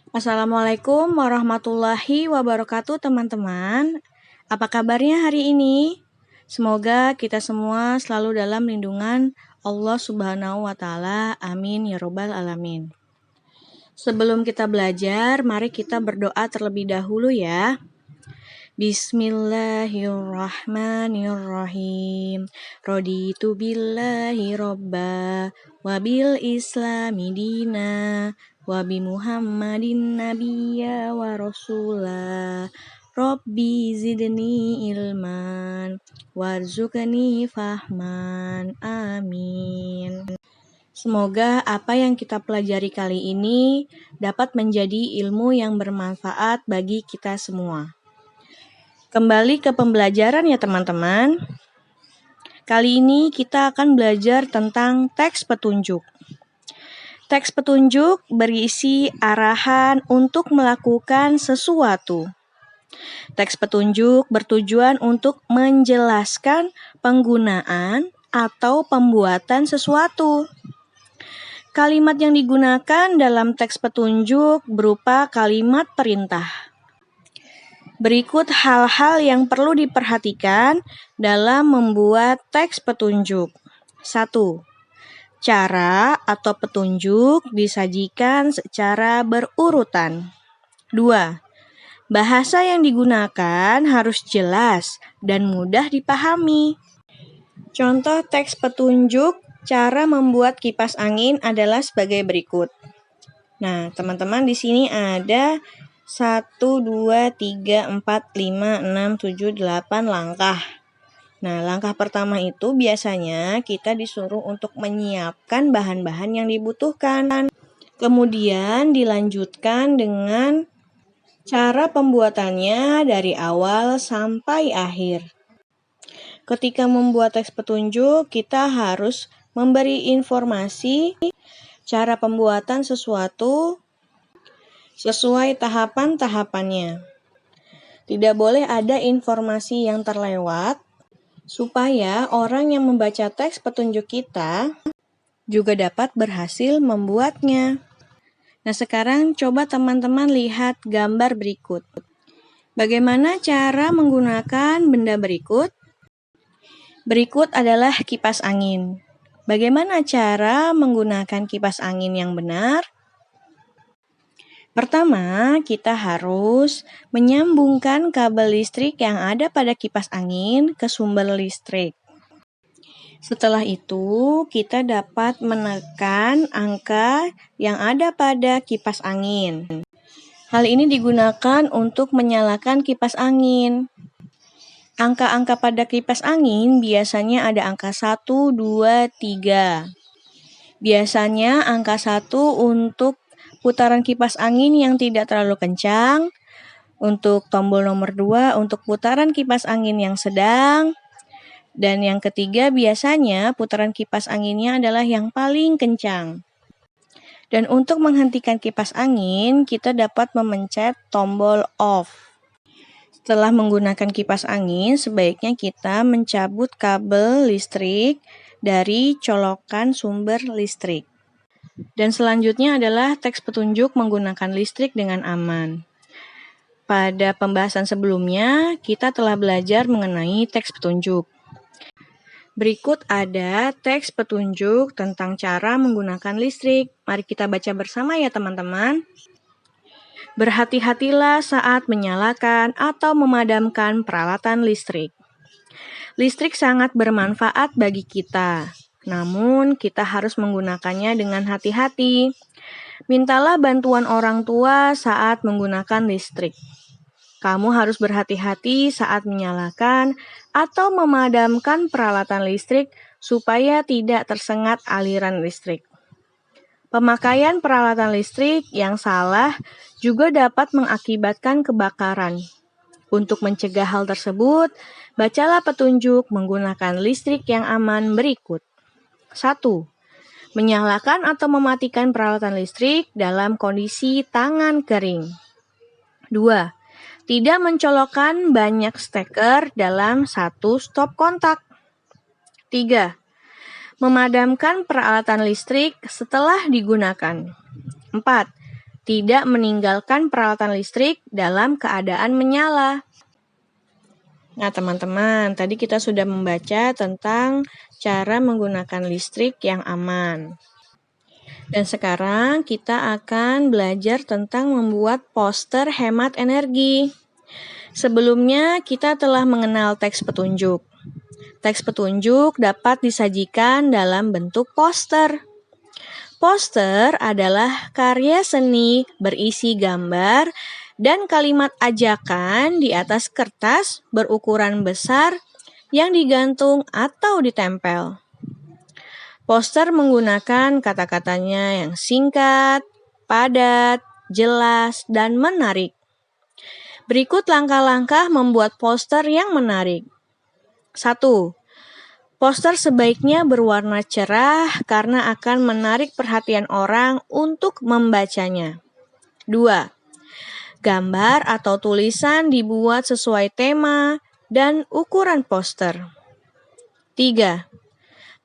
Assalamualaikum warahmatullahi wabarakatuh teman-teman. Apa kabarnya hari ini? Semoga kita semua selalu dalam lindungan Allah Subhanahu wa Ta'ala. Amin ya Robbal 'Alamin. Sebelum kita belajar, mari kita berdoa terlebih dahulu ya. Bismillahirrahmanirrahim. Raditu billahi robba wabil islami dina wabi Muhammadin nabiyya wa rasula. Rabbi zidni ilman warzuqni fahman. Amin. Semoga apa yang kita pelajari kali ini dapat menjadi ilmu yang bermanfaat bagi kita semua. Kembali ke pembelajaran ya teman-teman. Kali ini kita akan belajar tentang teks petunjuk. Teks petunjuk berisi arahan untuk melakukan sesuatu. Teks petunjuk bertujuan untuk menjelaskan penggunaan atau pembuatan sesuatu. Kalimat yang digunakan dalam teks petunjuk berupa kalimat perintah. Berikut hal-hal yang perlu diperhatikan dalam membuat teks petunjuk. 1. Cara atau petunjuk disajikan secara berurutan. 2. Bahasa yang digunakan harus jelas dan mudah dipahami. Contoh teks petunjuk cara membuat kipas angin adalah sebagai berikut. Nah, teman-teman di sini ada 1, 2, 3, 4, 5, 6, 7, 8 langkah. Nah, langkah pertama itu biasanya kita disuruh untuk menyiapkan bahan-bahan yang dibutuhkan. Kemudian dilanjutkan dengan cara pembuatannya dari awal sampai akhir. Ketika membuat teks petunjuk, kita harus memberi informasi cara pembuatan sesuatu sesuai tahapan-tahapannya. Tidak boleh ada informasi yang terlewat, supaya orang yang membaca teks petunjuk kita juga dapat berhasil membuatnya. Nah, sekarang coba teman-teman lihat gambar berikut. Bagaimana cara menggunakan benda berikut? Berikut adalah kipas angin. Bagaimana cara menggunakan kipas angin yang benar? Pertama, kita harus menyambungkan kabel listrik yang ada pada kipas angin ke sumber listrik. Setelah itu, kita dapat menekan angka yang ada pada kipas angin. Hal ini digunakan untuk menyalakan kipas angin. Angka-angka pada kipas angin biasanya ada angka 1, 2, 3. Biasanya angka 1 untuk putaran kipas angin yang tidak terlalu kencang, untuk tombol nomor 2 untuk putaran kipas angin yang sedang, dan yang ketiga biasanya putaran kipas anginnya adalah yang paling kencang. Dan untuk menghentikan kipas angin, kita dapat memencet tombol off. Setelah menggunakan kipas angin, sebaiknya kita mencabut kabel listrik dari colokan sumber listrik. Dan selanjutnya adalah teks petunjuk menggunakan listrik dengan aman. Pada pembahasan sebelumnya, kita telah belajar mengenai teks petunjuk. Berikut ada teks petunjuk tentang cara menggunakan listrik. Mari kita baca bersama ya teman-teman. Berhati-hatilah saat menyalakan atau memadamkan peralatan listrik. Listrik sangat bermanfaat bagi kita. Namun, kita harus menggunakannya dengan hati-hati. Mintalah bantuan orang tua saat menggunakan listrik. Kamu harus berhati-hati saat menyalakan atau memadamkan peralatan listrik supaya tidak tersengat aliran listrik. Pemakaian peralatan listrik yang salah juga dapat mengakibatkan kebakaran. Untuk mencegah hal tersebut, bacalah petunjuk menggunakan listrik yang aman berikut. 1. Menyalakan atau mematikan peralatan listrik dalam kondisi tangan kering. 2. Tidak mencolokkan banyak steker dalam satu stop kontak. 3. Memadamkan peralatan listrik setelah digunakan. 4. tidak meninggalkan peralatan listrik dalam keadaan menyala. Nah, teman-teman, tadi kita sudah membaca tentang cara menggunakan listrik yang aman. Dan sekarang kita akan belajar tentang membuat poster hemat energi. Sebelumnya, kita telah mengenal teks petunjuk. Teks petunjuk dapat disajikan dalam bentuk poster. Poster adalah karya seni berisi gambar dan kalimat ajakan di atas kertas berukuran besar yang digantung atau ditempel. Poster menggunakan kata-katanya yang singkat, padat, jelas, dan menarik. Berikut langkah-langkah membuat poster yang menarik. 1. Poster sebaiknya berwarna cerah karena akan menarik perhatian orang untuk membacanya. 2. Gambar atau tulisan dibuat sesuai tema dan ukuran poster. 3.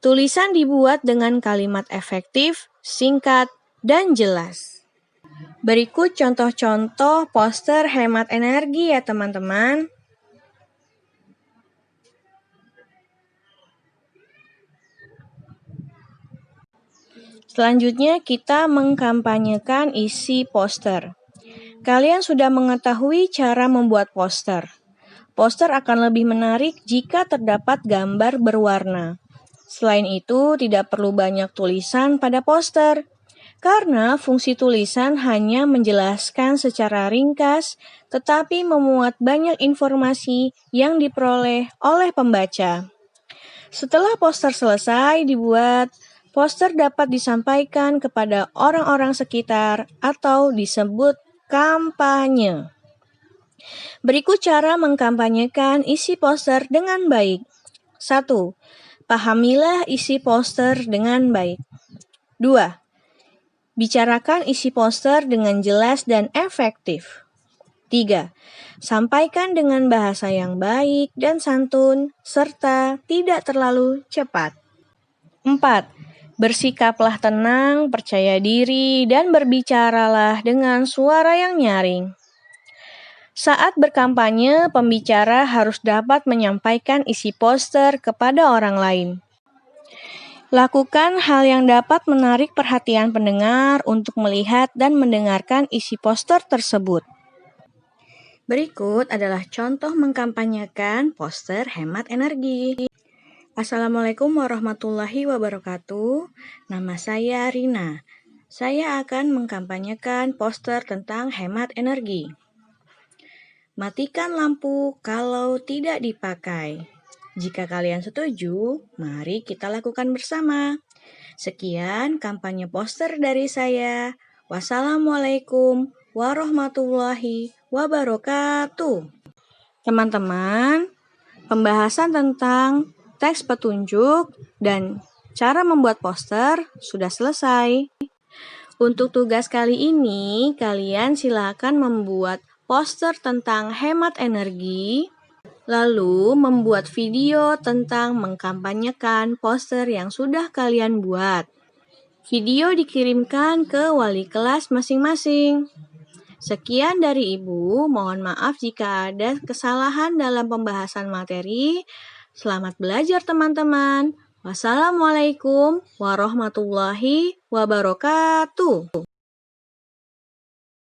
Tulisan dibuat dengan kalimat efektif, singkat, dan jelas. Berikut contoh-contoh poster hemat energi ya teman-teman. Selanjutnya kita mengkampanyekan isi poster. Kalian sudah mengetahui cara membuat poster. Poster akan lebih menarik jika terdapat gambar berwarna. Selain itu, tidak perlu banyak tulisan pada poster, karena fungsi tulisan hanya menjelaskan secara ringkas, tetapi memuat banyak informasi yang diperoleh oleh pembaca. Setelah poster selesai dibuat, poster dapat disampaikan kepada orang-orang sekitar atau disebut kampanye. Berikut cara mengkampanyekan isi poster dengan baik. 1. Pahamilah isi poster dengan baik. 2. Bicarakan isi poster dengan jelas dan efektif. 3. Sampaikan dengan bahasa yang baik dan santun, serta tidak terlalu cepat. 4. Bersikaplah tenang, percaya diri, dan berbicaralah dengan suara yang nyaring. Saat berkampanye, pembicara harus dapat menyampaikan isi poster kepada orang lain. Lakukan hal yang dapat menarik perhatian pendengar untuk melihat dan mendengarkan isi poster tersebut. Berikut adalah contoh mengkampanyekan poster hemat energi. Assalamualaikum warahmatullahi wabarakatuh. Nama saya Rina. Saya akan mengkampanyekan poster tentang hemat energi. Matikan lampu kalau tidak dipakai. Jika kalian setuju, mari kita lakukan bersama. Sekian kampanye poster dari saya. Wassalamualaikum warahmatullahi wabarakatuh. Teman-teman, pembahasan tentang teks petunjuk dan cara membuat poster sudah selesai. Untuk tugas kali ini, kalian silakan membuat poster tentang hemat energi, lalu membuat video tentang mengkampanyekan poster yang sudah kalian buat. Video dikirimkan ke wali kelas masing-masing. Sekian dari Ibu, mohon maaf jika ada kesalahan dalam pembahasan materi. Selamat belajar teman-teman. Wassalamualaikum warahmatullahi wabarakatuh.